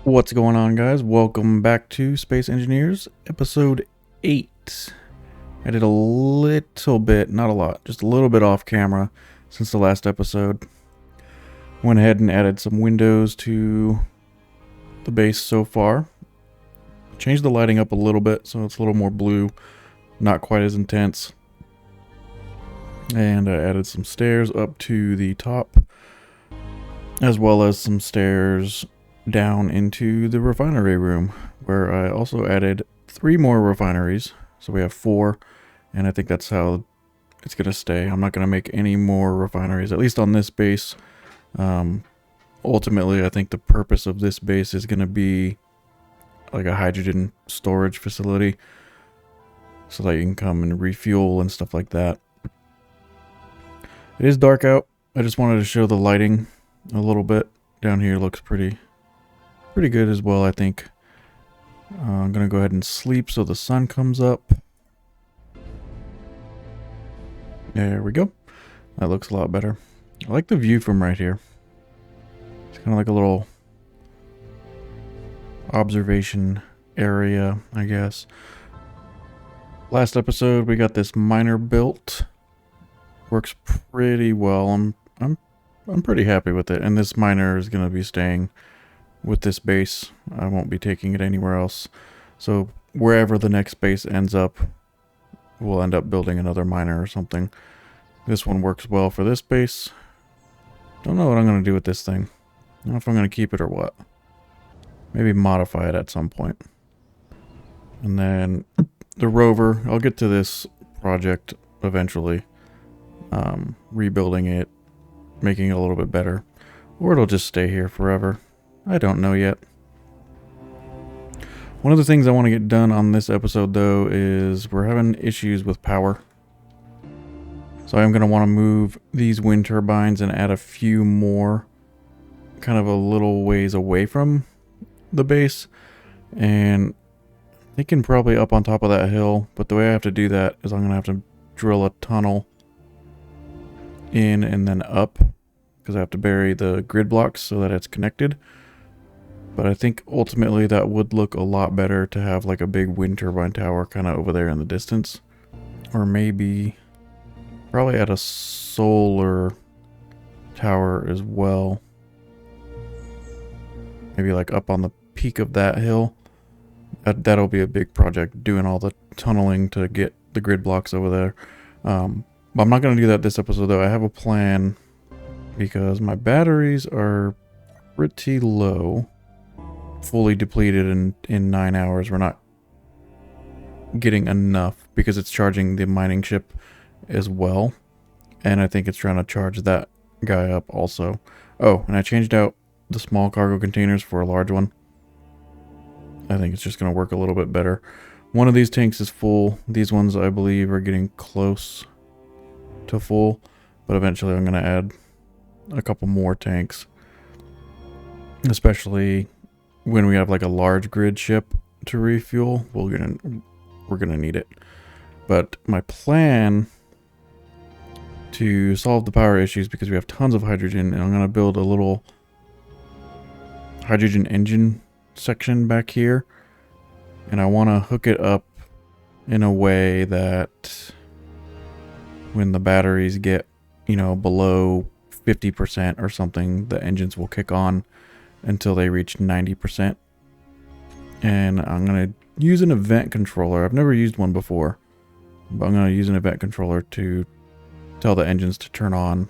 What's going on, guys? Welcome back to Space Engineers, episode 8. I did a little bit, not a lot, just a little bit off camera since the last episode. Went ahead and added some windows to the base so far. Changed the lighting up a little bit so it's a little more blue, not quite as intense. And I added some stairs up to the top, as well as some stairs down into the refinery room, where I also added 3 more refineries. So we have 4, and I think that's how it's going to stay. I'm not going to make any more refineries, at least on this base. Ultimately, I think the purpose of this base is going to be like a hydrogen storage facility, so that you can come and refuel and stuff like that. It is dark out. I just wanted to show the lighting a little bit. Down here looks pretty good as well, I think. I'm gonna go ahead and sleep so the sun comes up. There we go. That looks a lot better. I like the view from right here. It's kind of like a little observation area, I guess. Last episode we got this miner built. Works pretty well. I'm pretty happy with it, and this miner is gonna be staying with this base. I won't be taking it anywhere else. So wherever the next base ends up, we'll end up building another miner or something. This one works well for this base. Don't know what I'm going to do with this thing. I don't know if I'm going to keep it or what. Maybe modify it at some point. And then the rover, I'll get to this project eventually. Rebuilding it, making it a little bit better. Or it'll just stay here forever. I don't know yet. One of the things I want to get done on this episode, though, is we're having issues with power. So I'm going to want to move these wind turbines and add a few more kind of a little ways away from the base. And they can probably up on top of that hill, but the way I have to do that is I'm going to have to drill a tunnel in and then up, because I have to bury the grid blocks so that it's connected. But I think ultimately that would look a lot better to have like a big wind turbine tower kind of over there in the distance. Or maybe probably add a solar tower as well. Maybe like up on the peak of that hill. That'll be a big project, doing all the tunneling to get the grid blocks over there. But I'm not going to do that this episode though. I have a plan because my batteries are pretty low. Fully depleted in 9 hours. We're not getting enough because it's charging the mining ship as well, and I think it's trying to charge that guy up also. Oh, and I changed out the small cargo containers for a large one. I think it's just going to work a little bit better. One of these tanks is full. These ones I believe are getting close to full, but eventually I'm going to add a couple more tanks, especially when we have like a large grid ship to refuel. We're gonna need it. But my plan to solve the power issues, because we have tons of hydrogen, and I'm gonna build a little hydrogen engine section back here, and I want to hook it up in a way that when the batteries get, below 50% or something, the engines will kick on until they reach 90%. And I'm going to use an event controller. I've never used one before, but I'm going to use an event controller to tell the engines to turn on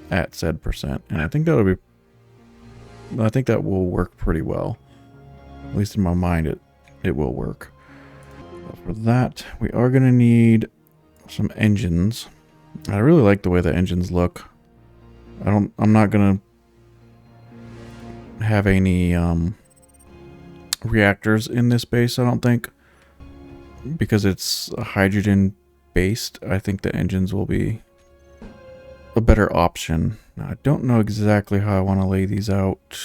at said percent. And I think that will work pretty well. At least in my mind, it will work. But for that, we are going to need some engines. I really like the way the engines look. I'm not going to have any reactors in this base, I don't think, because it's hydrogen based. I think the engines will be a better option. Now, I don't know exactly how I want to lay these out.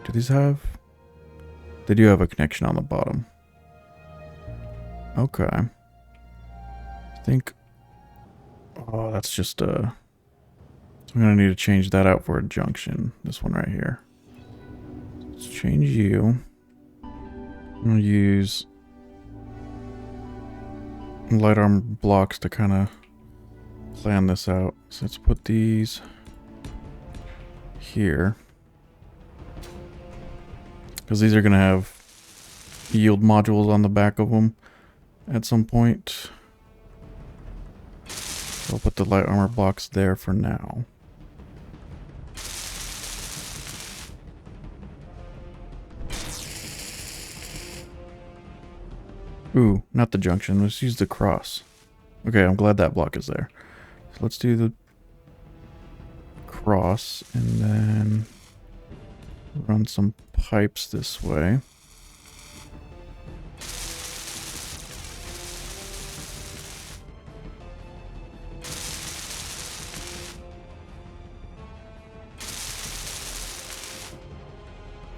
Do these have? They do have a connection on the bottom. Okay. I think... Oh, that's just a... So I'm going to need to change that out for a junction. This one right here. Let's change you. I'm gonna use light armor blocks to kind of plan this out. So let's put these here, because these are gonna have yield modules on the back of them at some point. So I'll put the light armor blocks there for now. Ooh, not the junction. Let's use the cross. Okay, I'm glad that block is there. So let's do the cross and then run some pipes this way.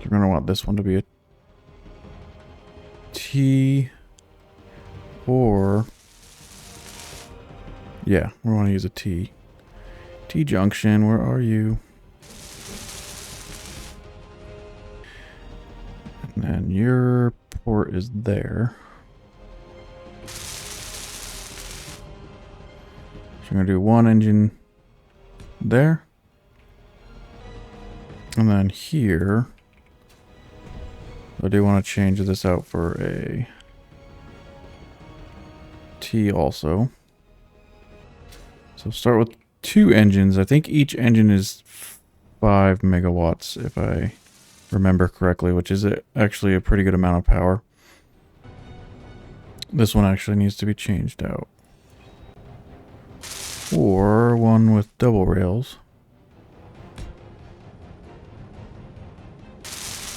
You're going to want this one to be a T, or yeah, we want to use a T. T junction, where are you? And then your port is there. So I'm going to do one engine there. And then here, I do want to change this out for a T also. So start with 2 engines. I think each engine is 5 megawatts, if I remember correctly, which is actually a pretty good amount of power. This one actually needs to be changed out. Or one with double rails.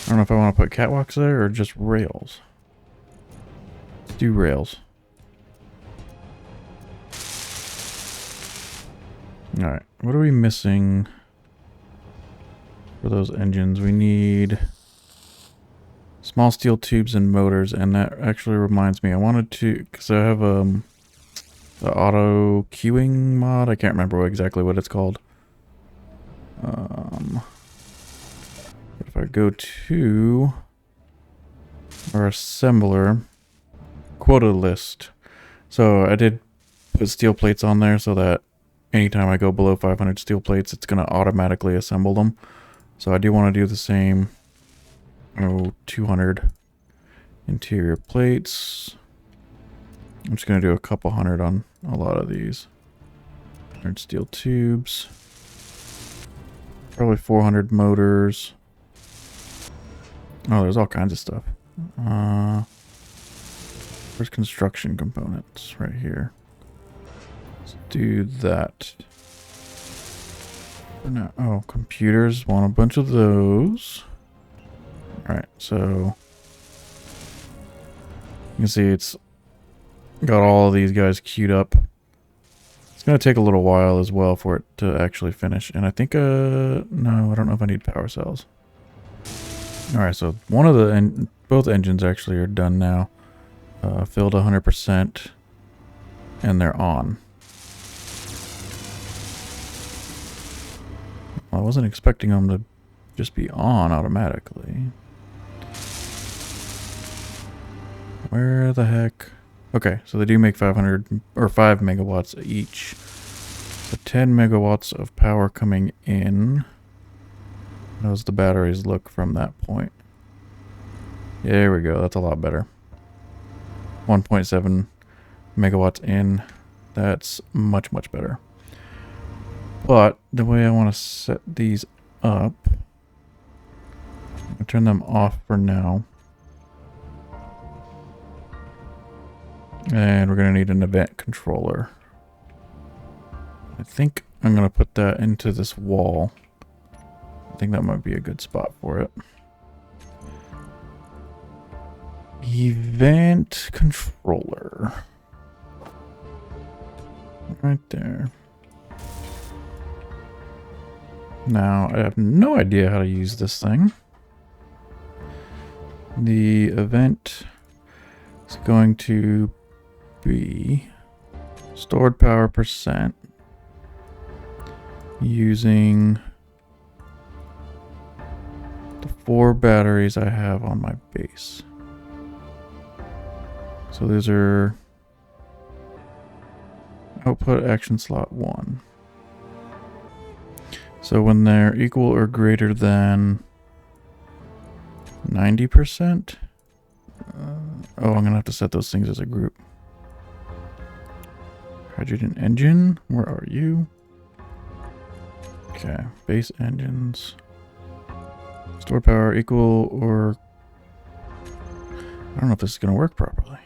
I don't know if I want to put catwalks there or just rails. Let's do rails. Alright, what are we missing for those engines? We need small steel tubes and motors, and that actually reminds me, I wanted to, because I have the auto queuing mod. I can't remember exactly what it's called. But if I go to our assembler quota list, so I did put steel plates on there so that anytime I go below 500 steel plates, it's going to automatically assemble them. So I do want to do the same. 200 interior plates. I'm just going to do a couple hundred on a lot of these. 100 steel tubes. Probably 400 motors. Oh, there's all kinds of stuff. There's construction components right here. Let's do that. No, oh, computers. Want a bunch of those. Alright, so you can see it's got all of these guys queued up. It's going to take a little while as well for it to actually finish. And I think, no, I don't know if I need power cells. Alright, so one of the, both engines actually are done now. Filled 100%, and they're on. Well, I wasn't expecting them to just be on automatically. Where the heck? Okay, so they do make 500 or 5 megawatts each. So 10 megawatts of power coming in. How does the batteries look from that point? Yeah, there we go. That's a lot better. 1.7 megawatts in. That's much, much better. But the way I want to set these up, I'm going to turn them off for now. And we're going to need an event controller. I think I'm going to put that into this wall. I think that might be a good spot for it. Event controller. Right there. Now, I have no idea how to use this thing. The event is going to be stored power percent using the 4 batteries I have on my base. So these are output action slot 1. So when they're equal or greater than 90%, oh, I'm gonna have to set those things as a group. Hydrogen engine, where are you? Okay, base engines. Store power equal or... I don't know if this is gonna work properly.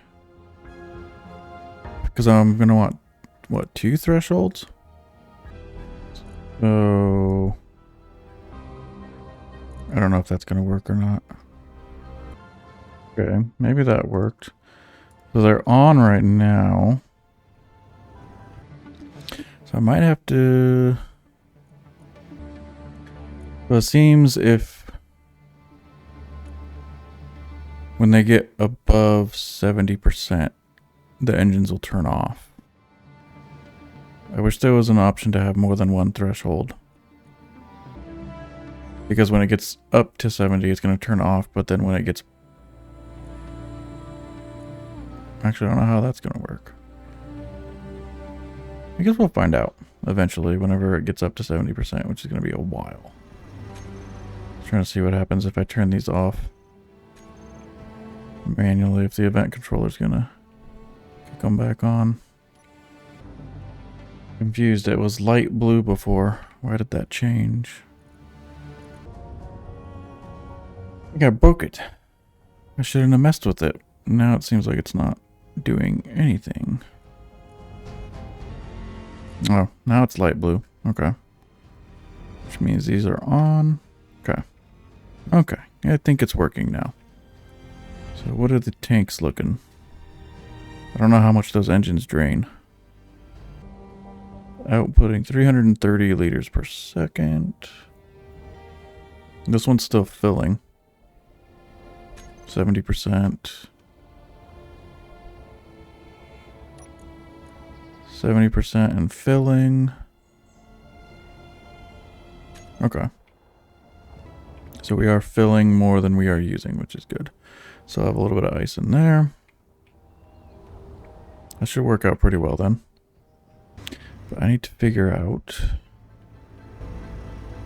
Because I'm gonna want, what, 2 thresholds? So... I don't know if that's gonna work or not. Okay, maybe that worked. So they're on right now. So I might have to... Well, it seems if... when they get above 70%, the engines will turn off. I wish there was an option to have more than 1 threshold. Because when it gets up to 70, it's going to turn off, but then when it gets... Actually, I don't know how that's going to work. I guess we'll find out eventually whenever it gets up to 70%, which is going to be a while. Trying to see what happens if I turn these off manually, if the event controller's going to come back on. Confused, it was light blue before. Why did that change? I think I broke it. I shouldn't have messed with it. Now it seems like it's not doing anything. Oh, now it's light blue. Okay. Which means these are on. Okay. Okay. I think it's working now. So what are the tanks looking? I don't know how much those engines drain. Outputting 330 liters per second. This one's still filling. 70%. 70% and filling. Okay. So we are filling more than we are using, which is good. So I have a little bit of ice in there. That should work out pretty well then. But I need to figure out...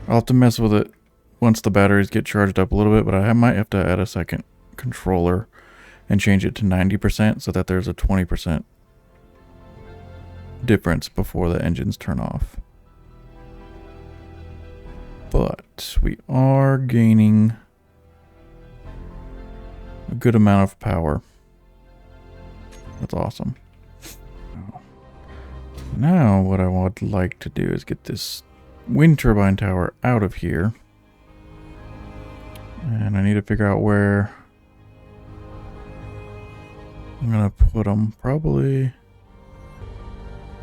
I'll have to mess with it once the batteries get charged up a little bit, but I might have to add a second controller and change it to 90% so that there's a 20% difference before the engines turn off. But we are gaining a good amount of power. That's awesome. Now what I would like to do is get this wind turbine tower out of here. And I need to figure out where I'm going to put them. Probably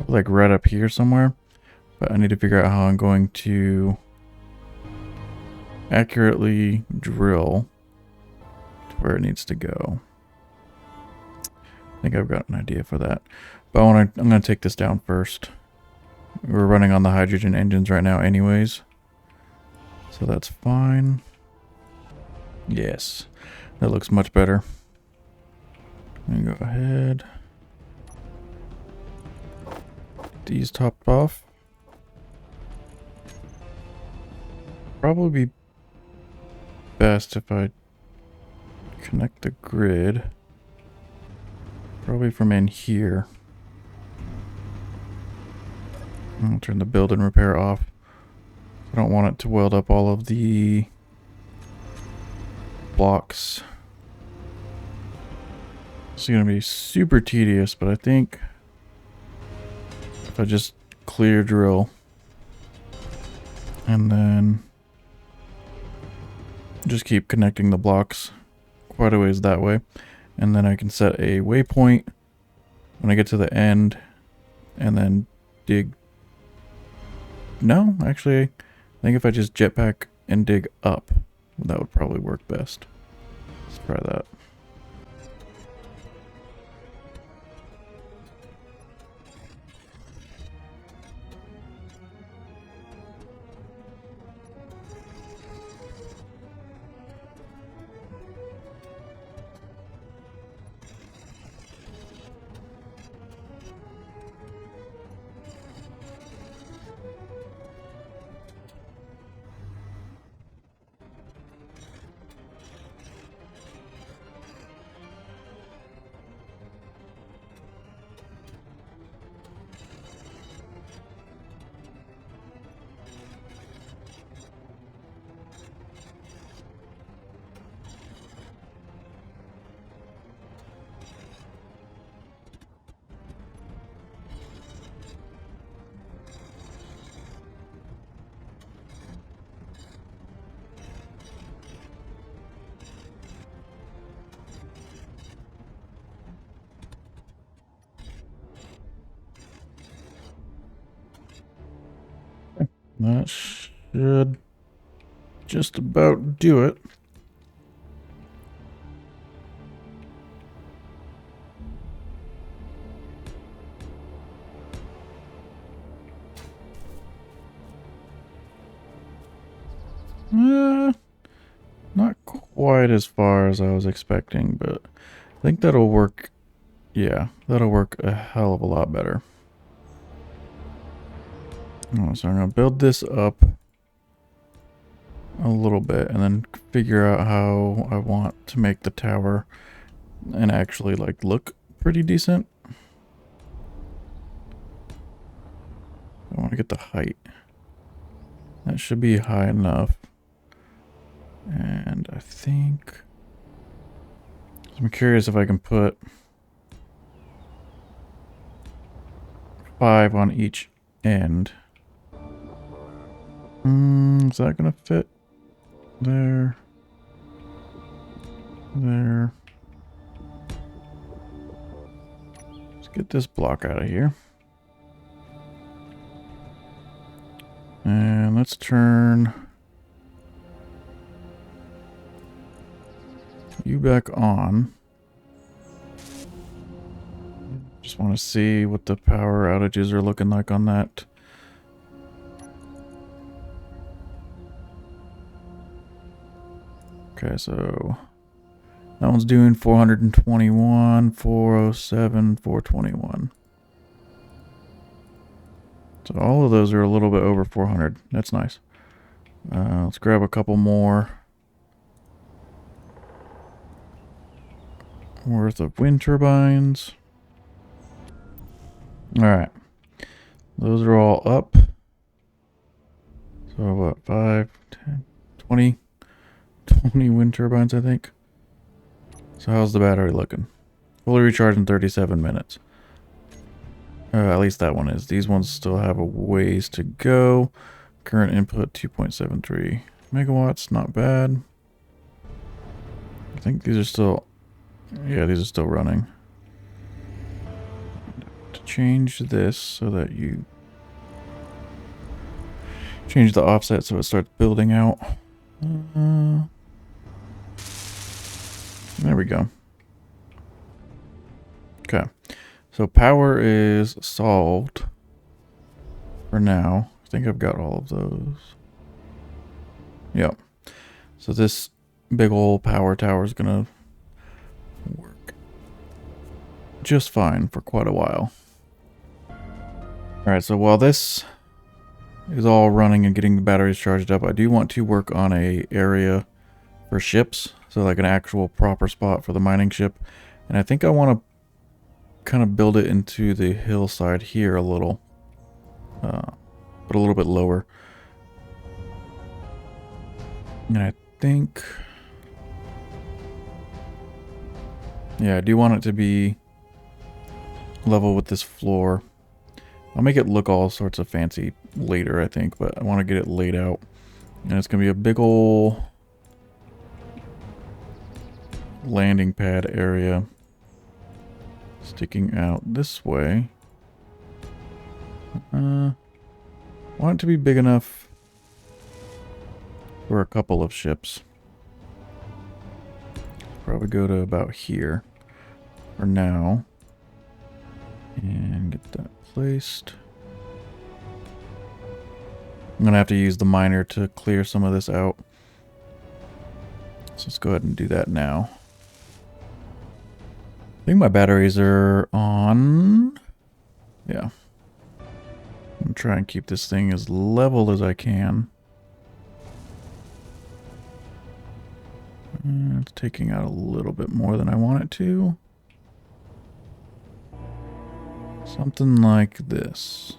like right up here somewhere. But I need to figure out how I'm going to accurately drill to where it needs to go. I think I've got an idea for that. But I'm going to take this down first. We're running on the hydrogen engines right now anyways. So that's fine. Yes. That looks much better. Let me go ahead. These topped off. Probably be best if I connect the grid. Probably from in here. I'll turn the build and repair off. I don't want it to weld up all of the blocks. It's going to be super tedious, but I think if I just clear drill and then just keep connecting the blocks quite a ways that way, and then I can set a waypoint when I get to the end and then dig. No, actually, I think if I just jetpack and dig up, that would probably work best. Let's try that. That should just about do it. Not quite as far as I was expecting, but I think that'll work. Yeah, that'll work a hell of a lot better. Oh, so I'm going to build this up a little bit and then figure out how I want to make the tower and actually like look pretty decent. I want to get the height. That should be high enough. And I think I'm curious if I can put 5 on each end. Is that gonna fit? There. There. Let's get this block out of here. And let's turn you back on. Just want to see what the power outages are looking like on that. Okay, so that one's doing 421, 407, 421. So all of those are a little bit over 400. That's nice. Let's grab a couple more worth of wind turbines. All right. Those are all up. So what, 5, 10, 20? 20 wind turbines, I think. So how's the battery looking? Fully recharged in 37 minutes. At least that one is. These ones still have a ways to go. Current input 2.73 megawatts. Not bad. I think these are still... Yeah, these are still running. To change this so that you... change the offset so it starts building out. There we go. Okay. So power is solved for now. I think I've got all of those. Yep. So this big old power tower is going to work just fine for quite a while. Alright, so while this is all running and getting the batteries charged up, I do want to work on a area for ships. So like an actual proper spot for the mining ship. And I think I want to kind of build it into the hillside here a little, but a little bit lower. And I think, yeah, I do want it to be level with this floor. I'll make it look all sorts of fancy later, I think, but I want to get it laid out. And it's going to be a big ol' landing pad area sticking out this way. Want it to be big enough for a couple of ships. Probably go to about here for now. And get that placed. I'm going to have to use the miner to clear some of this out. So let's go ahead and do that now. I think my batteries are on. Yeah. I'm going to try and keep this thing as level as I can. It's taking out a little bit more than I want it to. Something like this.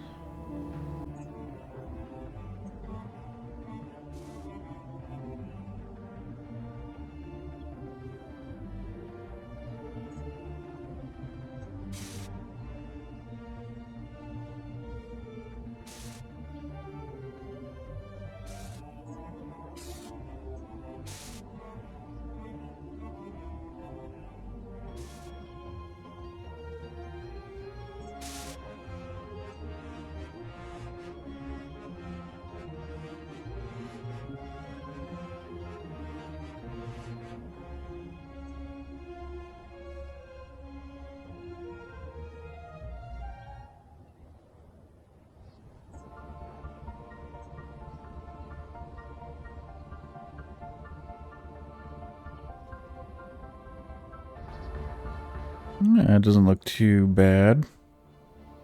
Yeah, it doesn't look too bad.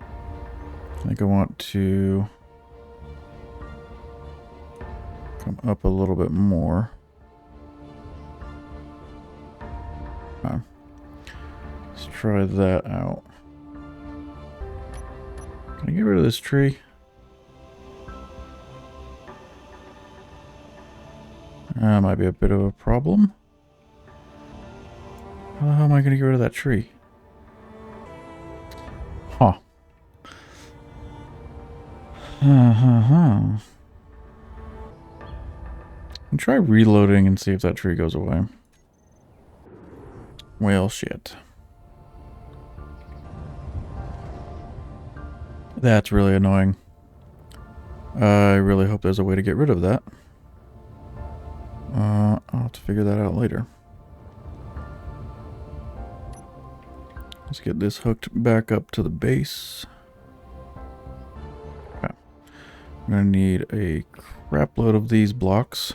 I think I want to come up a little bit more. Let's try that out. Can I get rid of this tree? That might be a bit of a problem. How the hell am I going to get rid of that tree? Huh. And try reloading and see if that tree goes away. Well, shit. That's really annoying. I really hope there's a way to get rid of that. I'll have to figure that out later. Let's get this hooked back up to the base. Okay. I'm gonna need a crap load of these blocks.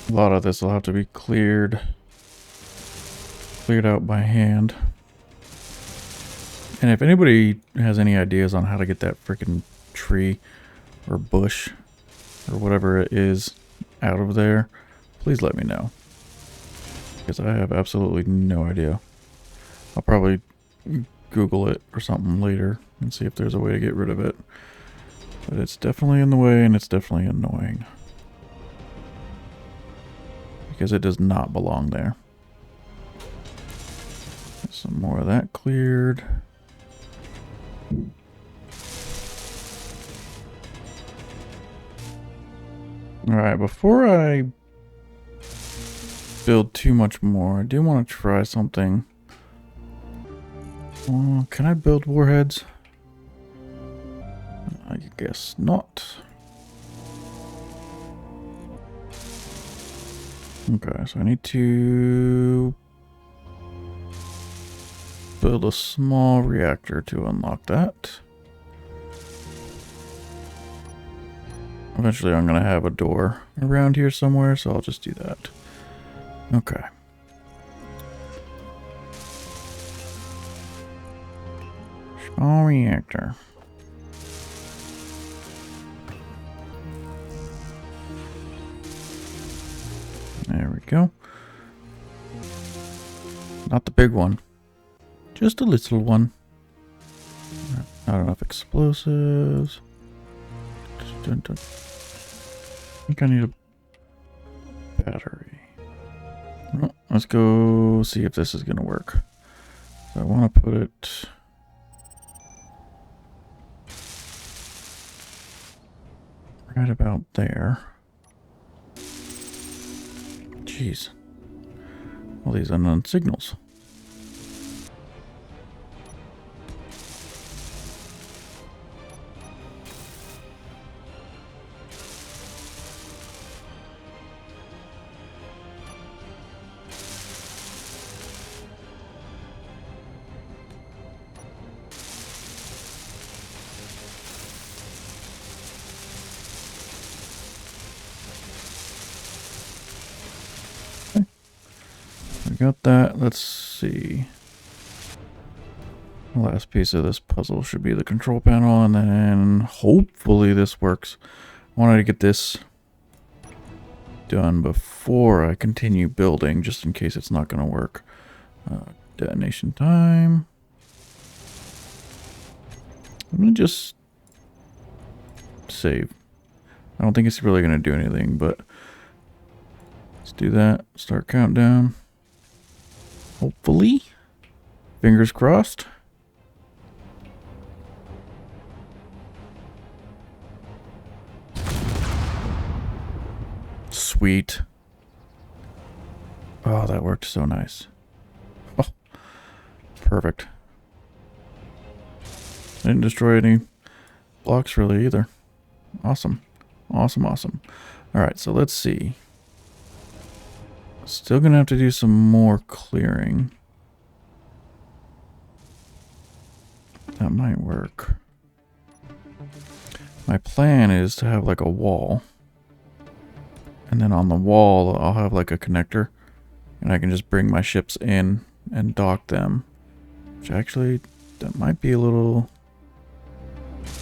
A lot of this will have to be cleared out by hand. And if anybody has any ideas on how to get that freaking tree or bush or whatever it is out of there, please let me know. Because I have absolutely no idea. I'll probably Google it or something later and see if there's a way to get rid of it. But it's definitely in the way and it's definitely annoying. Because it does not belong there. Get some more of that cleared. Alright, before I build too much more, I do want to try something. Can I build warheads? I guess not. Okay, so I need to build a small reactor to unlock that. Eventually I'm going to have a door around here somewhere, so I'll just do that. Okay. Small reactor. There we go. Not the big one. Just a little one. Not enough explosives. I think I need a battery. Well, let's go see if this is going to work. So I want to put it right about there. Jeez. All these unknown signals. Got that. Let's see. The last piece of this puzzle should be the control panel, and then hopefully this works. I wanted to get this done before I continue building, just in case it's not going to work. Detonation time. I'm going to just save. I don't think it's really going to do anything, but let's do that. Start countdown. Hopefully. Fingers crossed. Sweet. Oh, that worked so nice. Oh, perfect. Didn't destroy any blocks really either. Awesome. Awesome, awesome. Alright, so let's see. Still gonna have to do some more clearing. That might work. My plan is to have like a wall. And then on the wall, I'll have like a connector. And I can just bring my ships in and dock them. Which actually, that might be a little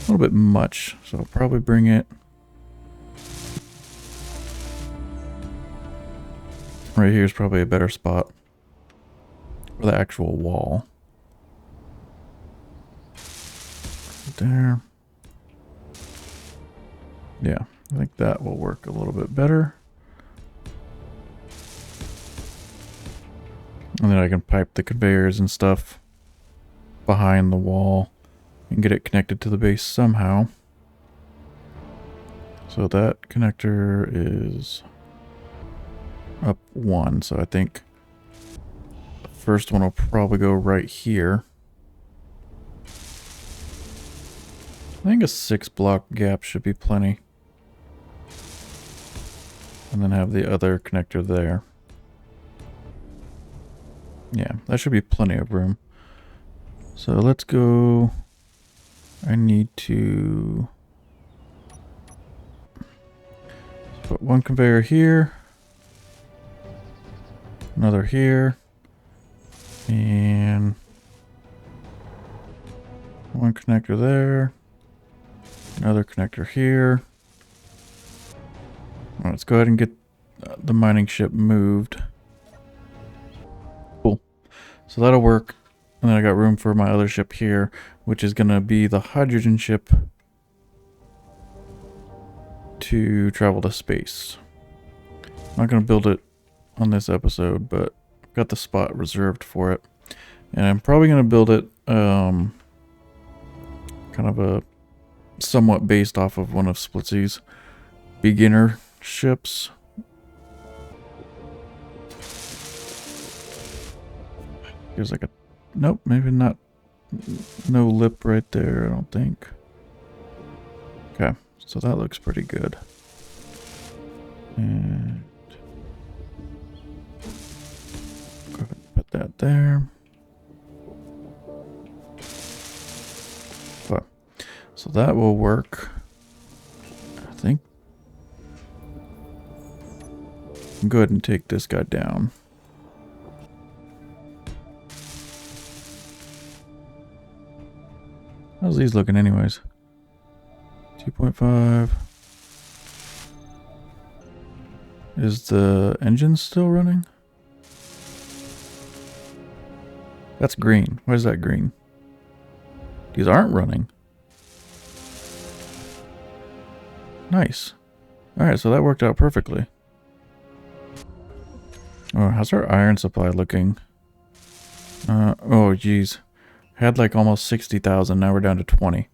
bit much. So I'll probably bring it right here is probably a better spot for the actual wall. Right there. Yeah, I think that will work a little bit better. And then I can pipe the conveyors and stuff behind the wall and get it connected to the base somehow. So that connector is up one, so I think the first one will probably go right here. I think a 6-block gap should be plenty. And then have the other connector there. Yeah, that should be plenty of room. So let's go. I need to put one conveyor here, another here, and one connector there, another connector here. Well, let's go ahead and get the mining ship moved. Cool. So that'll work. And then I got room for my other ship here, which is going to be the hydrogen ship to travel to space. I'm not going to build it on this episode, but I've got the spot reserved for it. And I'm probably going to build it kind of a somewhat based off of one of Splitsy's beginner ships. There's like a... Nope, maybe not. No lip right there, I don't think. Okay, so that looks pretty good. And go ahead and put that there. Okay, so that will work. I think. Go ahead and take this guy down. How's these looking anyways? 2.5. Is the engine still running? That's green. Why is that green? These aren't running. Nice. Alright, so that worked out perfectly. Oh, how's our iron supply looking? Oh, geez. Had like almost 60,000, now we're down to 20.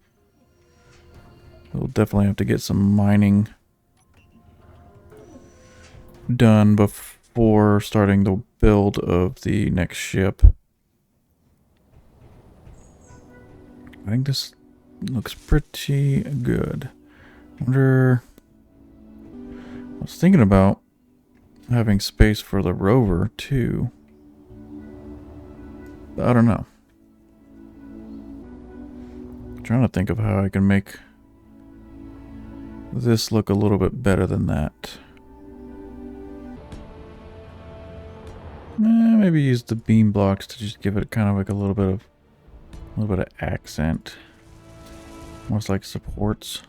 We'll definitely have to get some mining done before starting the build of the next ship. I think this looks pretty good. I was thinking about having space for the rover too. But I don't know. Trying to think of how I can make this look a little bit better than that. Maybe use the beam blocks to just give it kind of like a little bit of accent, almost like supports.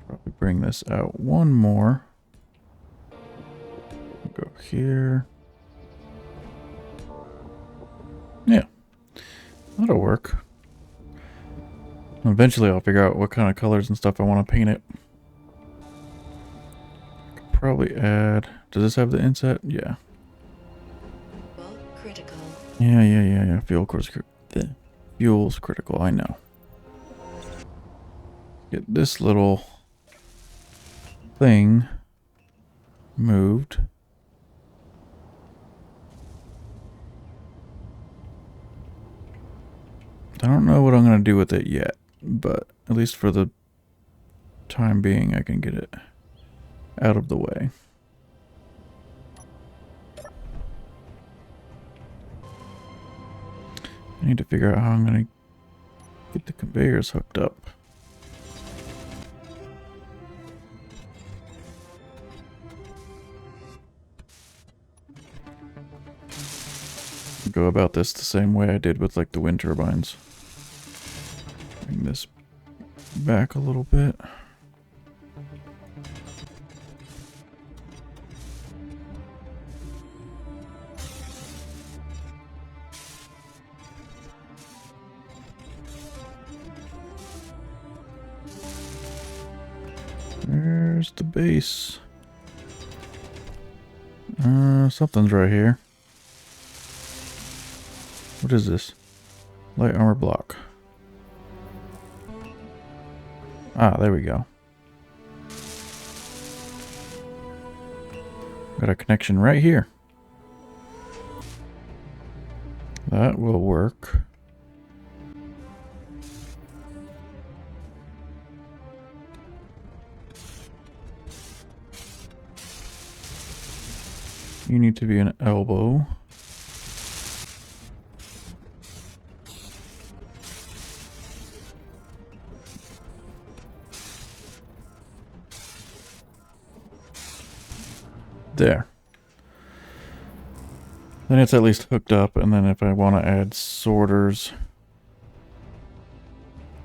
Probably bring this out one more. Go here. Yeah, that'll work. Eventually I'll figure out what kind of colors and stuff I want to paint it. Could probably add... Does this have the inset? Yeah. Critical. Yeah. Fuel's critical, I know. Get this little thing moved. I don't know what I'm going to do with it yet, but at least for the time being, I can get it out of the way. I need to figure out how I'm going to get the conveyors hooked up. go about this the same way I did with like the wind turbines. Bring this back a little bit. There's the base. Something's right here. What is this? Light armor block. Ah, there we go. Got a connection right here. That will work. You need to be an elbow. There. Then it's at least hooked up, and then if I want to add sorters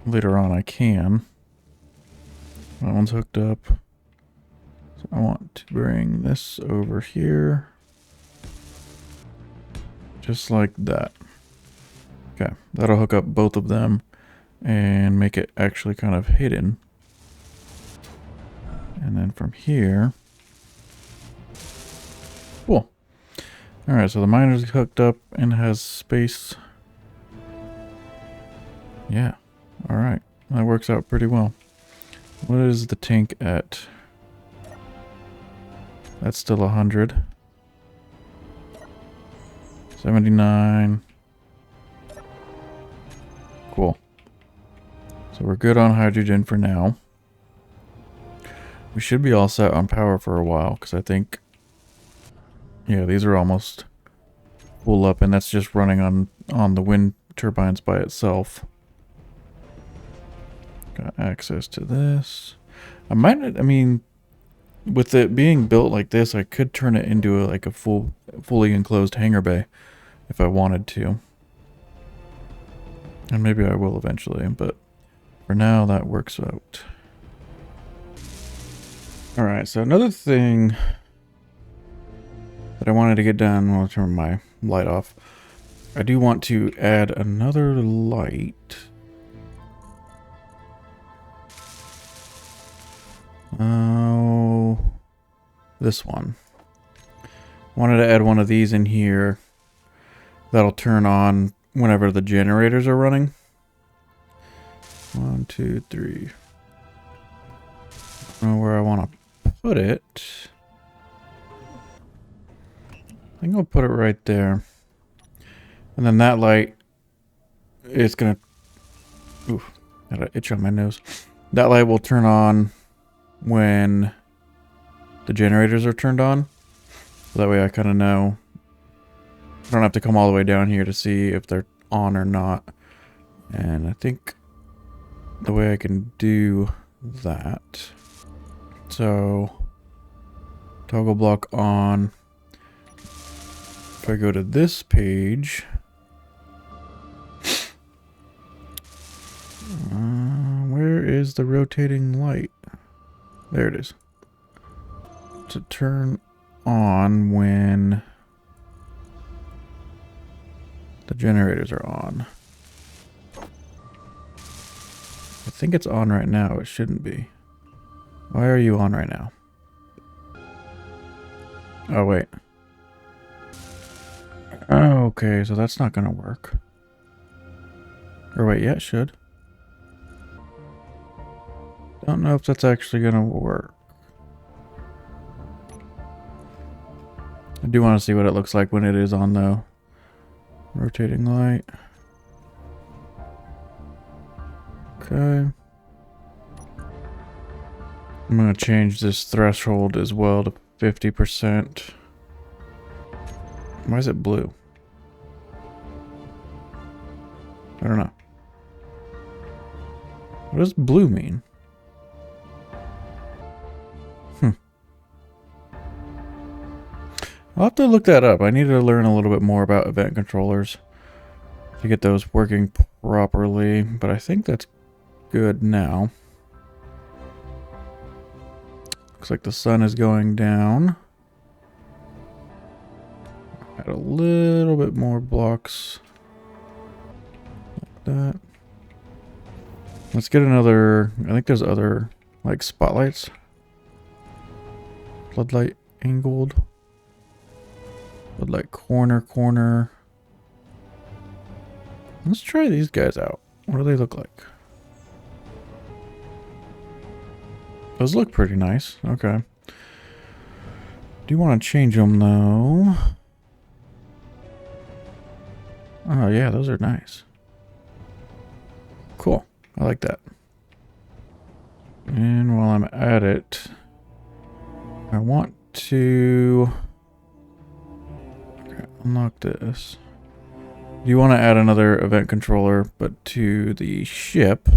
later on, I can. That one's hooked up. So I want to bring this over here. Just like that. Okay, that'll hook up both of them and make it actually kind of hidden. And then from here... Cool. Alright, so the miner's hooked up and has space. Yeah, alright. That works out pretty well. What is the tank at? That's still 100. 79. Cool. So we're good on hydrogen for now. We should be all set on power for a while, because I think... Yeah, these are almost full up, and that's just running on the wind turbines by itself. Got access to this. I mean, with it being built like this, I could turn it into like a fully enclosed hangar bay if I wanted to. And maybe I will eventually, but for now that works out. Alright, so another thing that I wanted to get done, I'll turn my light off. I do want to add another light. Oh, this one. Wanted to add one of these in here. That'll turn on whenever the generators are running. 1, 2, 3. I don't know where I want to put it. I think I'll put it right there. And then that light is gonna... Ooh, got an itch on my nose. That light will turn on when the generators are turned on. So that way I kind of know. I don't have to come all the way down here to see if they're on or not. And I think the way I can do that. So, toggle block on. If I go to this page, where is the rotating light? There it is. To turn on when the generators are on. I think it's on right now. It shouldn't be. Why are you on right now? Oh, wait. Oh, okay, so that's not gonna work. Or wait, yeah, it should. Don't know if that's actually gonna work. I do want to see what it looks like when it is on, though. Rotating light. Okay. I'm gonna change this threshold as well to 50%. Why is it blue? I don't know. What does blue mean? I'll have to look that up. I need to learn a little bit more about event controllers to get those working properly, but I think that's good now. Looks like the sun is going down. Add a little bit more blocks like that. Let's get another, I think there's other like spotlights. Floodlight angled. Floodlight corner. Let's try these guys out. What do they look like? Those look pretty nice. Okay. Do you want to change them though? Oh yeah, those are nice. Cool. I like that. And while I'm at it, I want to unlock this. You want to add another event controller, but to the ship.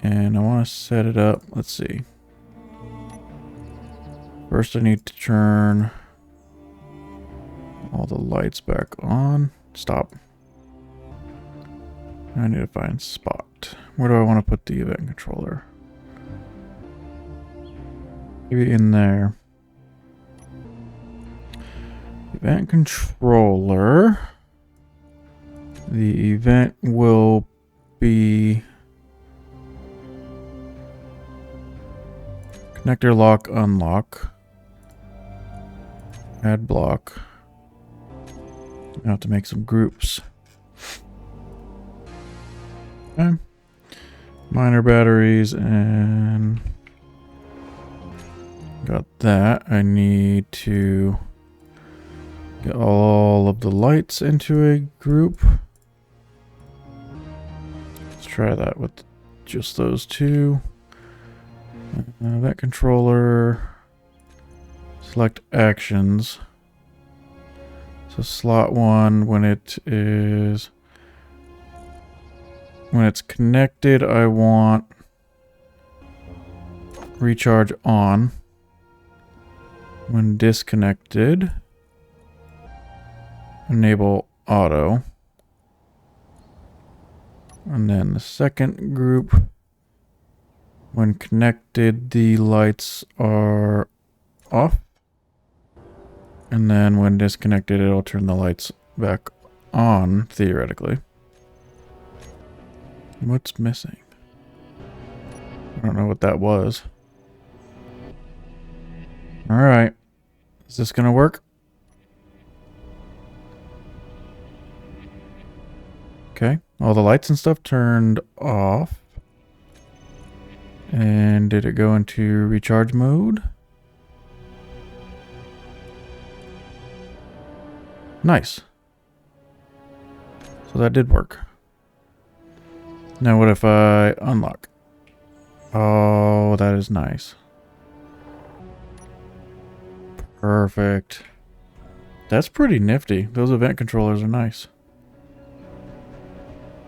And I want to set it up. Let's see. First, I need to turn all the lights back on. Stop. I need to find spot. Where do I want to put the event controller? Maybe in there. Event controller. The event will be connector lock, unlock. Add block. I have to make some groups. Okay. Miner batteries and got that. I need to get all of the lights into a group. Let's try that with just those two. Event controller. Select actions. So slot 1, when it's connected, I want recharge on. When disconnected, enable auto. And then the second group, when connected, the lights are off. And then when disconnected, it'll turn the lights back on, theoretically. What's missing? I don't know what that was. Alright. Is this gonna work? Okay. All the lights and stuff turned off. And did it go into recharge mode? Nice. So that did work. Now what if I unlock? Oh, that is nice. Perfect. That's pretty nifty. Those event controllers are nice.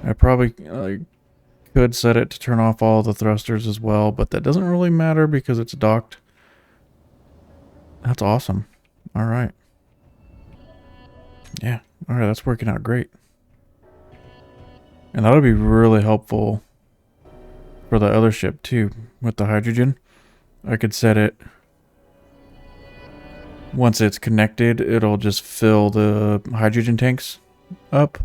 I probably could set it to turn off all the thrusters as well, but that doesn't really matter because it's docked. That's awesome. All right. Yeah. All right, that's working out great. And that'll be really helpful for the other ship too, with the hydrogen. I could set it, once it's connected, it'll just fill the hydrogen tanks up.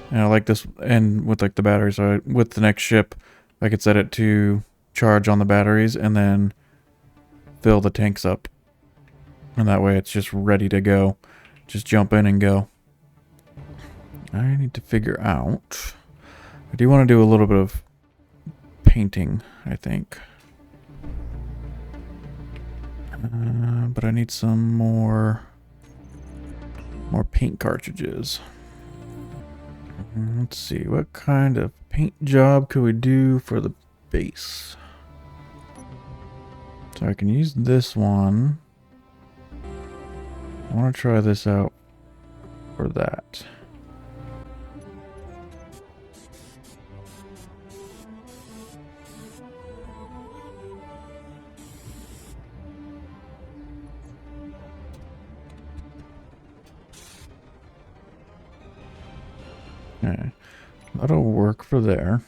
And I like this, and with like the batteries, so with the next ship, I could set it to charge on the batteries and then fill the tanks up. And that way it's just ready to go. Just jump in and go. I need to figure out. I do want to do a little bit of painting, I think. But I need some more paint cartridges. Let's see, what kind of paint job could we do for the base? So I can use this one. I want to try this out for that. Okay. That'll work for there.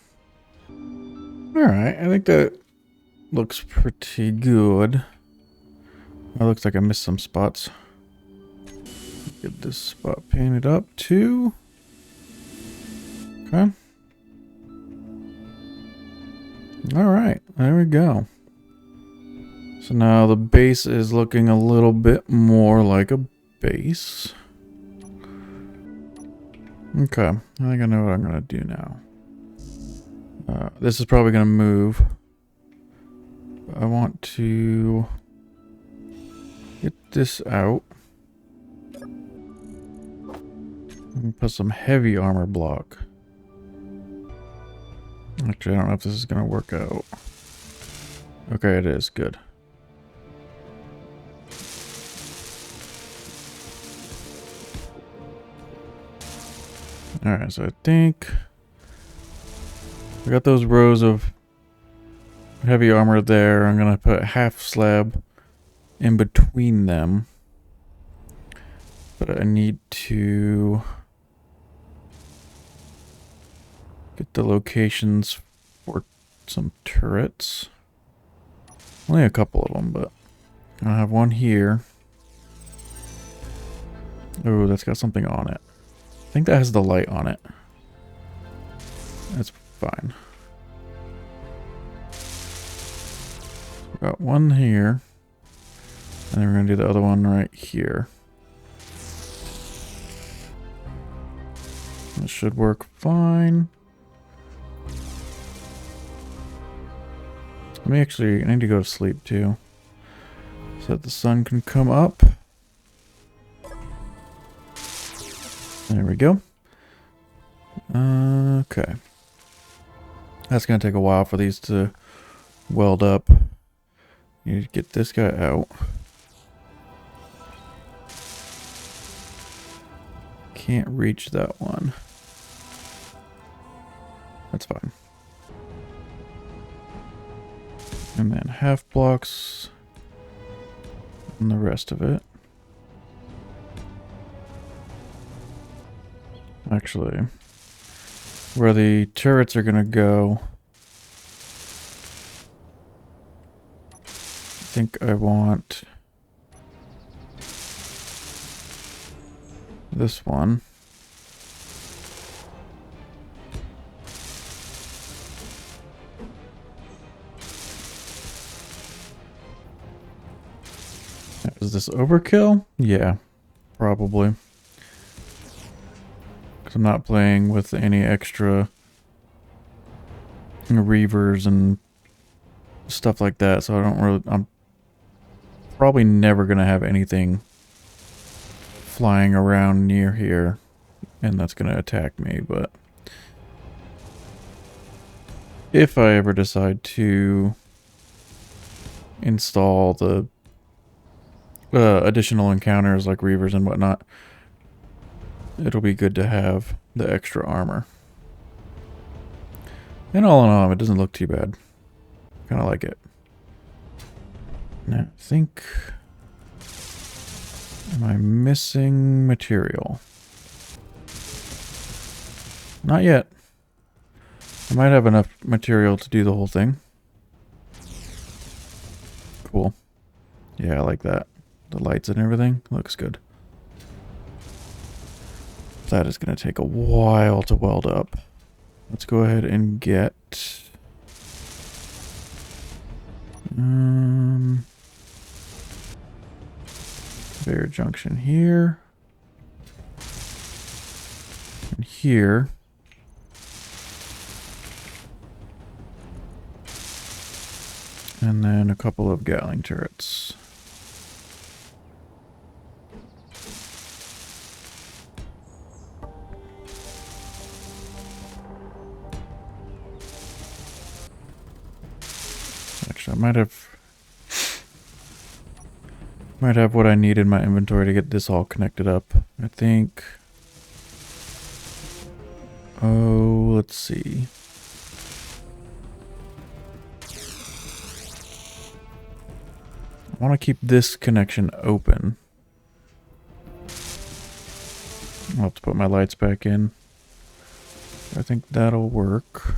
Alright, I think that looks pretty good. It looks like I missed some spots. Get this spot painted up too. Okay. Alright, there we go. So now the base is looking a little bit more like a base. Okay, I think I know what I'm going to do now. This is probably going to move. I want to get this out. And put some heavy armor block. Actually, I don't know if this is going to work out. Okay, it is. Good. Alright, so I think we got those rows of heavy armor there. I'm going to put half slab in between them. But I need to get the locations for some turrets. Only a couple of them, but I have one here. Oh, that's got something on it. I think that has the light on it. That's fine. Got one here. And then we're going to do the other one right here. This should work fine. I need to go to sleep too. So that the sun can come up. There we go. Okay. That's going to take a while for these to weld up. Need to get this guy out. Can't reach that one. That's fine. And then half blocks and the rest of it. Actually, where the turrets are going to go, I think I want this one. Is this overkill? Yeah, probably. Because I'm not playing with any extra reavers and stuff like that, so I'm probably never going to have anything flying around near here, and that's going to attack me, but if I ever decide to install the additional encounters like reavers and whatnot, it'll be good to have the extra armor. And all in all, it doesn't look too bad. Kind of like it. Now, I think... Am I missing material? Not yet. I might have enough material to do the whole thing. Cool. Yeah, I like that. The lights and everything looks good. That is going to take a while to weld up. Let's go ahead and get... conveyor junction here. And here. And then a couple of Gatling turrets. Actually, I might have what I need in my inventory to get this all connected up. I think. Oh, let's see. I want to keep this connection open. I'll have to put my lights back in. I think that'll work.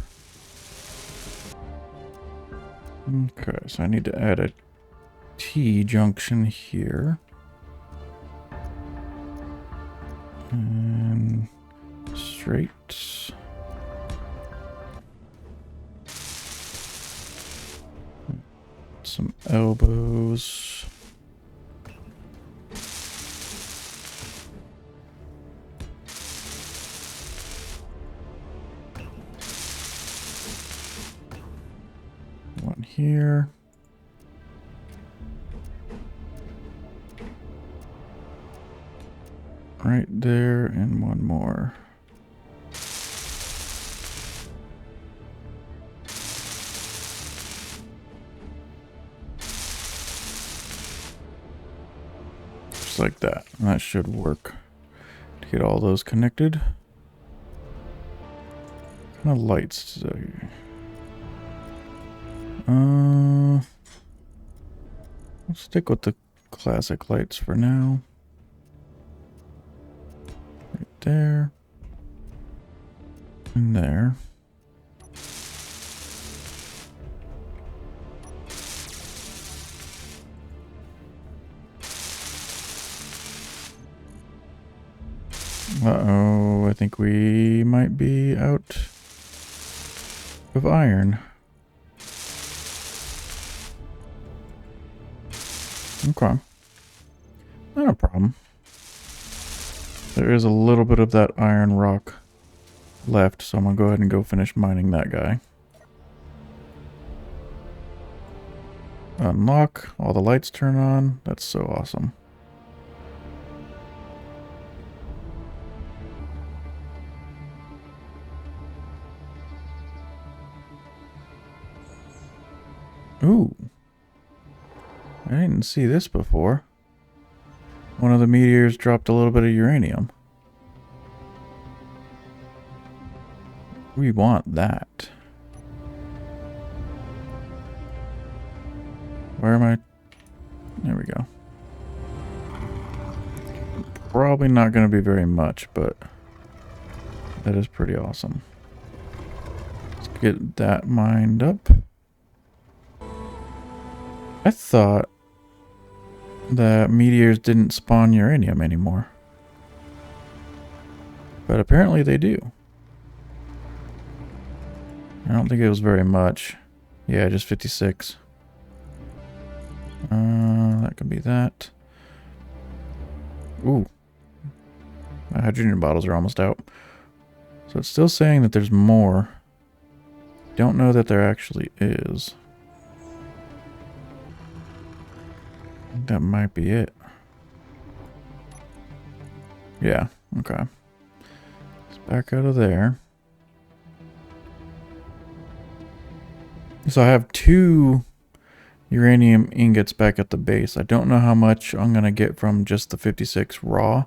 Okay, so I need to add a T-junction here. And straight. Some elbows. One here. Right there, and one more. Just like that. And that should work to get all those connected. What kind of lights? Let's stick with the classic lights for now. Right there. And there. Uh-oh, I think we might be out of iron. Okay. Not a problem. There is a little bit of that iron rock left, so I'm going to go ahead and go finish mining that guy. Unlock. All the lights turn on. That's so awesome. Ooh. I didn't see this before. One of the meteors dropped a little bit of uranium. We want that. Where am I? There we go. Probably not going to be very much, but that is pretty awesome. Let's get that mined up. I thought that meteors didn't spawn uranium anymore. But apparently they do. I don't think it was very much. Yeah, just 56. That could be that. Ooh. My hydrogen bottles are almost out. So it's still saying that there's more. Don't know that there actually is. I think that might be it. Yeah, okay. Let's back out of there. So I have 2 uranium ingots back at the base. I don't know how much I'm going to get from just the 56 raw.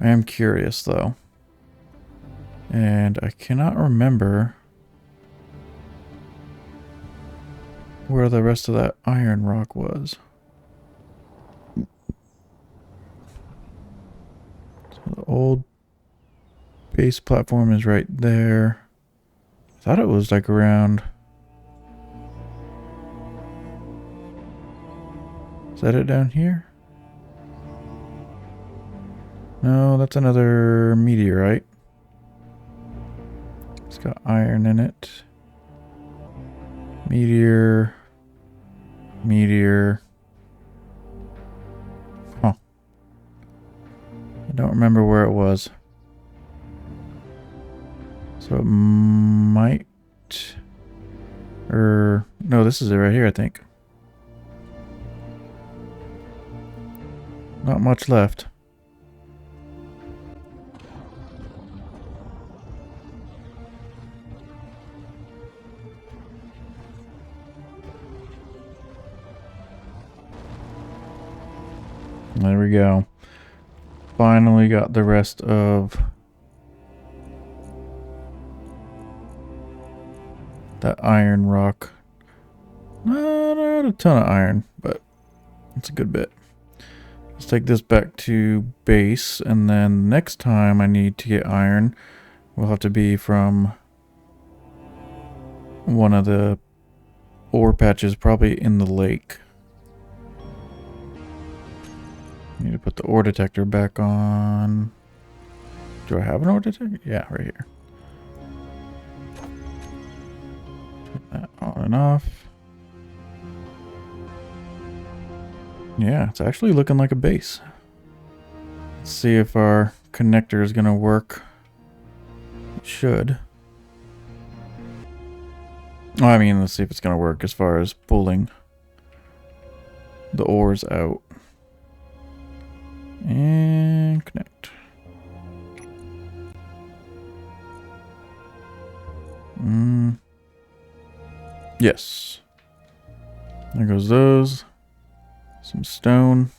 I am curious though. And I cannot remember where the rest of that iron rock was. So the old base platform is right there. I thought it was like around... Is that it down here? No, that's another meteorite. It's got iron in it. Meteor. Meteor. Huh. I don't remember where it was. So it might... no, this is it right here, I think. Not much left. There we go. Finally got the rest of that iron rock. Not a ton of iron, but it's a good bit. Let's take this back to base, and then next time I need to get iron, will have to be from one of the ore patches, probably in the lake. Need to put the ore detector back on. Do I have an ore detector? Yeah, right here. Turn that on and off. Yeah, it's actually looking like a base. Let's see if our connector is going to work. It should. Oh, I mean, let's see if it's going to work as far as pulling the ores out. And connect. Yes. There goes those. Some stone.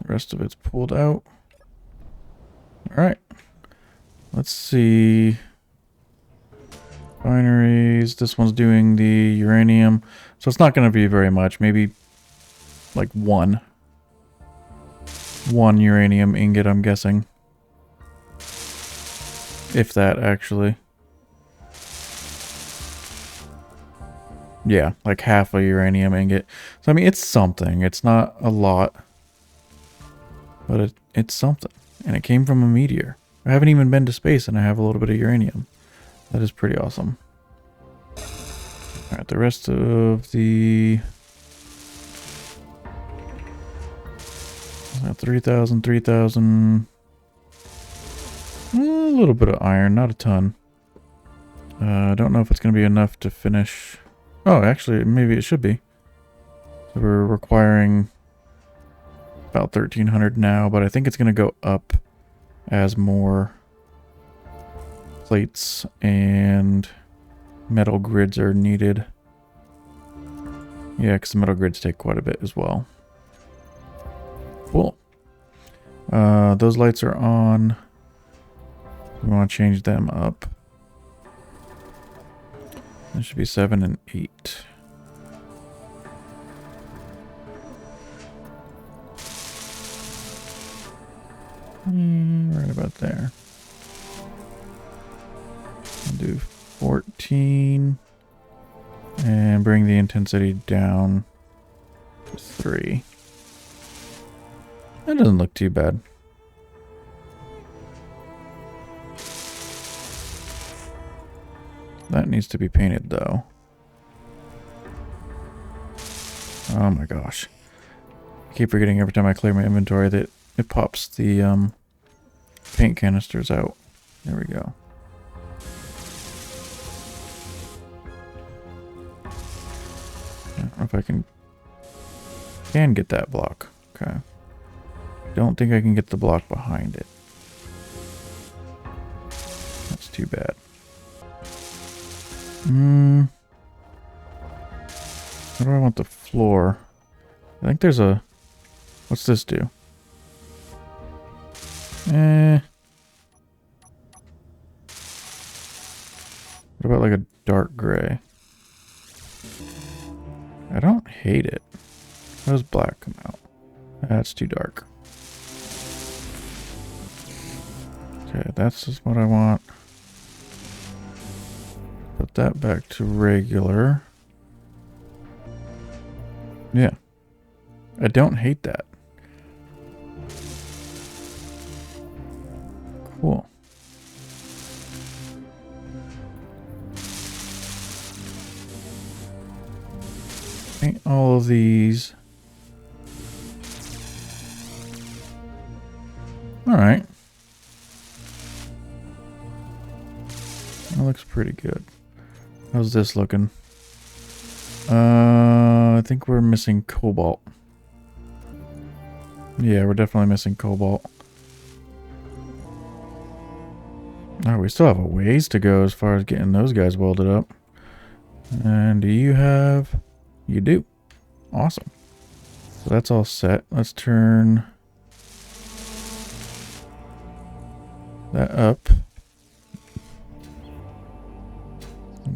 The rest of it's pulled out. Alright. Let's see. Binaries. This one's doing the uranium. So it's not going to be very much. Maybe like one uranium ingot, I'm guessing. If that, actually. Yeah, like half a uranium ingot. So, I mean, it's something. It's not a lot. But it's something. And it came from a meteor. I haven't even been to space and I have a little bit of uranium. That is pretty awesome. Alright, the rest of the... 3,000, 3,000... A little bit of iron, not a ton. I don't know if it's going to be enough to finish... Oh, actually, maybe it should be. So we're requiring about 1,300 now, but I think it's going to go up as more plates and metal grids are needed. Yeah, because the metal grids take quite a bit as well. Cool. Those lights are on. We want to change them up. That should be 7 and 8. Right about there. I'll do 14. And bring the intensity down to 3. That doesn't look too bad. That needs to be painted, though. Oh my gosh. I keep forgetting every time I clear my inventory that it pops the paint canisters out. There we go. I don't know if I can get that block. Okay. Don't think I can get the block behind it. That's too bad. How do I want the floor? I think there's a... What's this do? What about like a dark gray? I don't hate it. How does black come out? That's too dark. Okay, that's just what I want. Put that back to regular. Yeah. I don't hate that. Cool. Paint all of these. Alright. That looks pretty good. How's this looking? I think we're missing cobalt. Yeah, we're definitely missing cobalt. Oh, we still have a ways to go as far as getting those guys welded up. And do you have... You do. Awesome. So that's all set. Let's turn that up.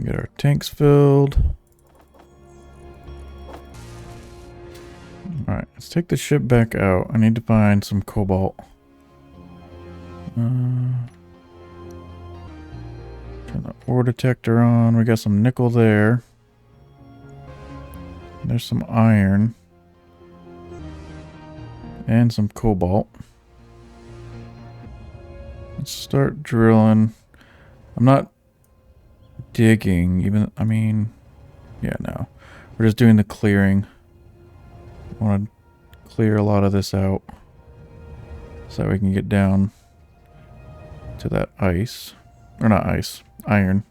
Get our tanks filled. Alright, let's take the ship back out. I need to find some cobalt. Turn the ore detector on. We got some nickel there. There's some iron. And some cobalt. Let's start drilling. I'm not digging, even, I mean, yeah, no. We're just doing the clearing. I want to clear a lot of this out so that we can get down to that ice. Or not ice, iron.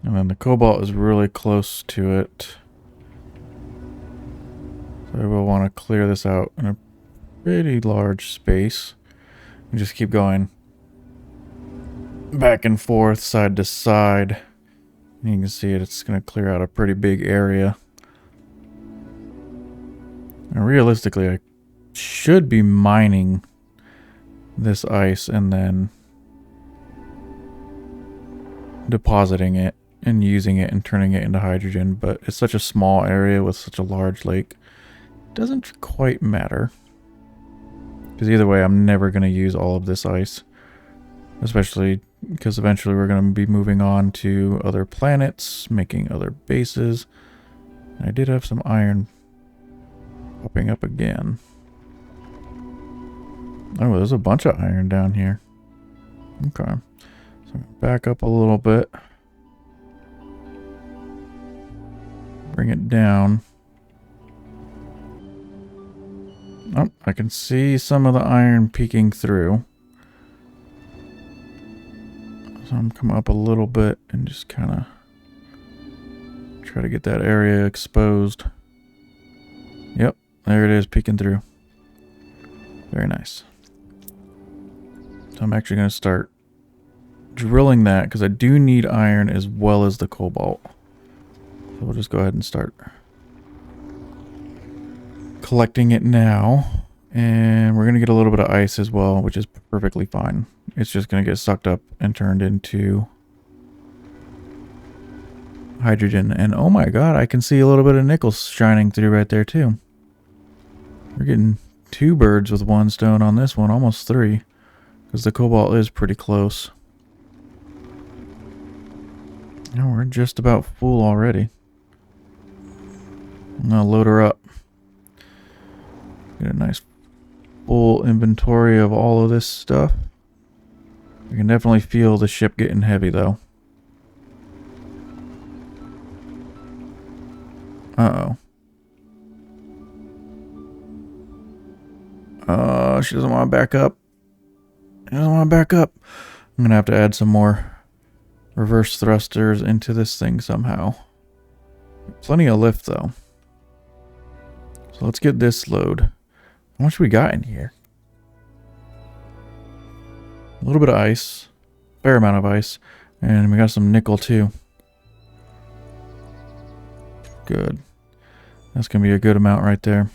And then the cobalt is really close to it. So I will want to clear this out in a pretty large space. And just keep going back and forth, side to side. And you can see it's going to clear out a pretty big area. And realistically, I should be mining this ice and then depositing it and using it and turning it into hydrogen, but it's such a small area with such a large lake. It doesn't quite matter. Because either way, I'm never going to use all of this ice. Especially because eventually we're going to be moving on to other planets, making other bases. I did have some iron popping up again. Oh, there's a bunch of iron down here. Okay. So back up a little bit. Bring it down. Oh, I can see some of the iron peeking through. So I'm coming up a little bit and just kind of try to get that area exposed. Yep, there it is peeking through. Very nice. So I'm actually going to start drilling that because I do need iron as well as the cobalt. So we'll just go ahead and start collecting it now. And we're going to get a little bit of ice as well, which is perfectly fine. It's just going to get sucked up and turned into hydrogen. And oh my god, I can see a little bit of nickel shining through right there too. We're getting 2 birds with 1 stone on this one, almost 3. Because the cobalt is pretty close. Now we're just about full already. I'm going to load her up. Get a nice full inventory of all of this stuff. I can definitely feel the ship getting heavy though. Uh-oh. She doesn't want to back up. She doesn't want to back up. I'm going to have to add some more reverse thrusters into this thing somehow. Plenty of lift though. So let's get this load. How much we got in here? A little bit of ice. Fair amount of ice. And we got some nickel too. Good. That's going to be a good amount right there.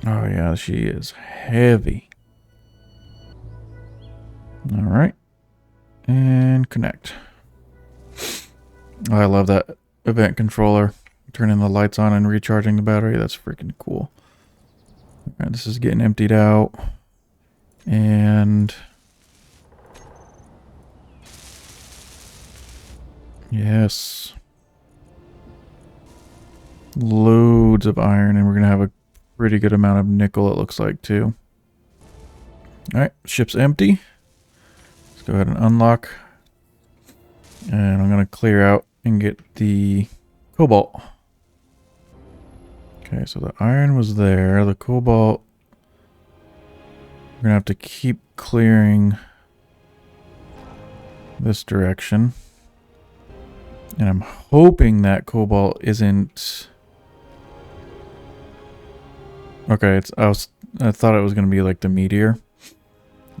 Oh yeah, she is heavy. Alright. And connect. Oh, I love that event controller. Turning the lights on and recharging the battery. That's freaking cool. Alright, this is getting emptied out. And yes. Loads of iron, and we're going to have a pretty good amount of nickel, it looks like, too. Alright, ship's empty. Let's go ahead and unlock. And I'm going to clear out and get the cobalt. Okay, so the iron was there. The cobalt, we're going to have to keep clearing this direction. And I'm hoping that cobalt isn't... Okay, I thought it was going to be like the meteor,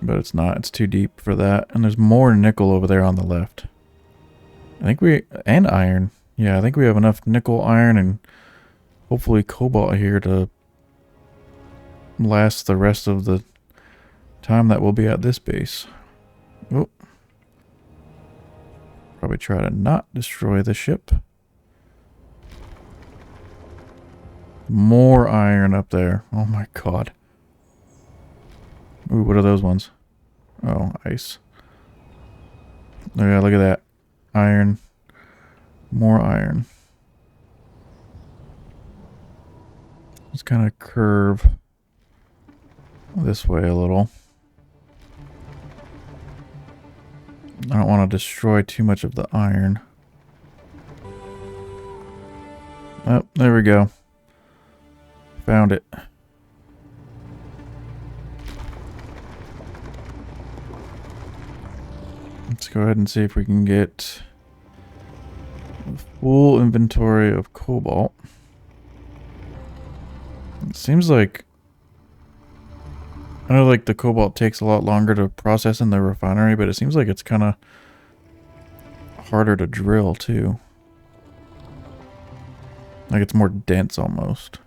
but it's not. It's too deep for that. And there's more nickel over there on the left. And iron. Yeah, I think we have enough nickel, iron, and hopefully cobalt here to last the rest of the time that we'll be at this base. Oh. Probably try to not destroy the ship. More iron up there. Oh my god. Ooh, what are those ones? Oh, ice. Oh yeah, look at that. Iron. More iron. Let's kind of curve this way a little. I don't want to destroy too much of the iron. Oh, there we go. Found it. Let's go ahead and see if we can get a full inventory of cobalt. It seems like, I know like the cobalt takes a lot longer to process in the refinery, but it seems like it's kind of harder to drill too. Like it's more dense almost.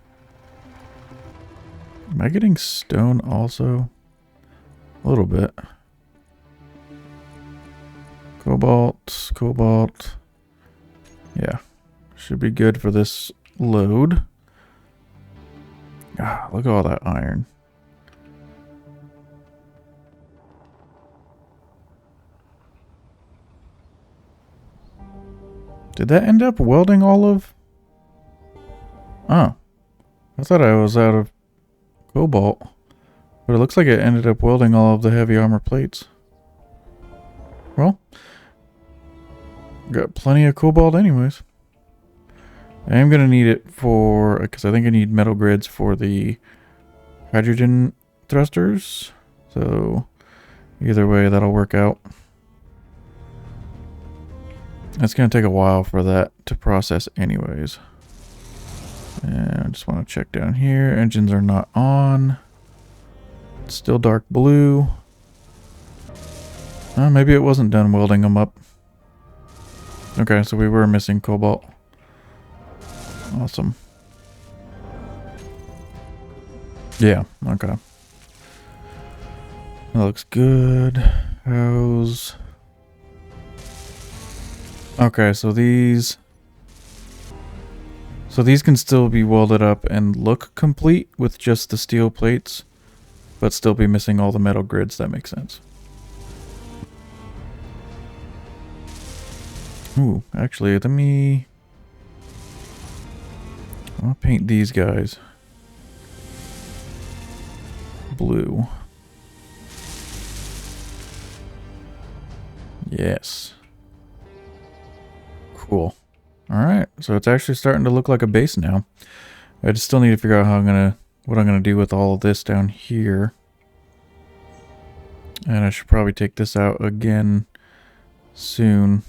Am I getting stone also? A little bit. Cobalt, cobalt. Yeah, should be good for this load. Ah, look at all that iron. Did that end up welding all of... Oh. I thought I was out of cobalt. But it looks like it ended up welding all of the heavy armor plates. Well, got plenty of cobalt anyways. I am going to need it for... because I think I need metal grids for the hydrogen thrusters. So, either way, that'll work out. It's going to take a while for that to process anyways. And I just want to check down here. Engines are not on. It's still dark blue. Maybe it wasn't done welding them up. Okay, so we were missing cobalt. Awesome. Yeah, okay. That looks good. How's... Okay, so these can still be welded up and look complete with just the steel plates, but still be missing all the metal grids. That makes sense. Ooh, actually, let me... I'll paint these guys blue. Yes. Cool. Alright, so it's actually starting to look like a base now. I just still need to figure out how what I'm gonna do with all of this down here. And I should probably take this out again soon.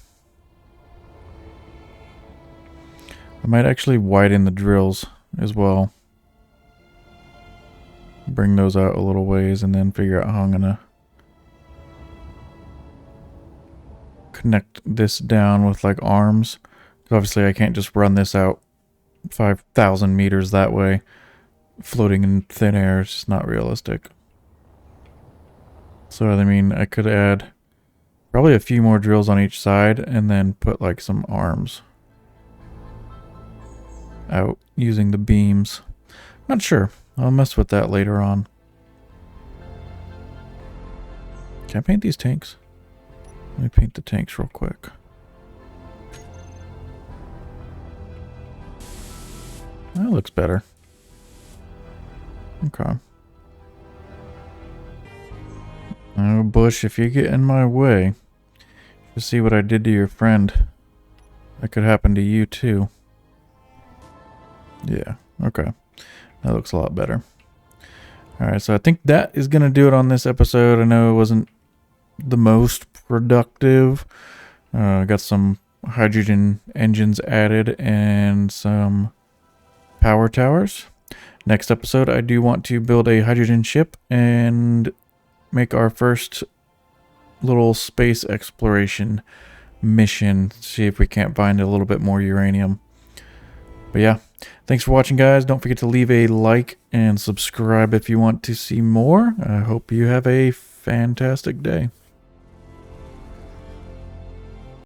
I might actually widen the drills as well. Bring those out a little ways and then figure out how I'm gonna connect this down with like arms. Obviously I can't just run this out 5,000 meters that way, floating in thin air. It's just not realistic. So I mean, I could add probably a few more drills on each side and then put like some arms out using the beams. Not sure. I'll mess with that later on. Can I paint these tanks? Let me paint the tanks real quick. That looks better. Okay. Oh, Bush, if you get in my way, you see what I did to your friend. That could happen to you too. Yeah, okay. That looks a lot better. Alright, so I think that is going to do it on this episode. I know it wasn't the most productive. Got some hydrogen engines added and some power towers. Next episode, I do want to build a hydrogen ship and make our first little space exploration mission. See if we can't find a little bit more uranium. But yeah, thanks for watching, guys. Don't forget to leave a like and subscribe if you want to see more. I hope you have a fantastic day.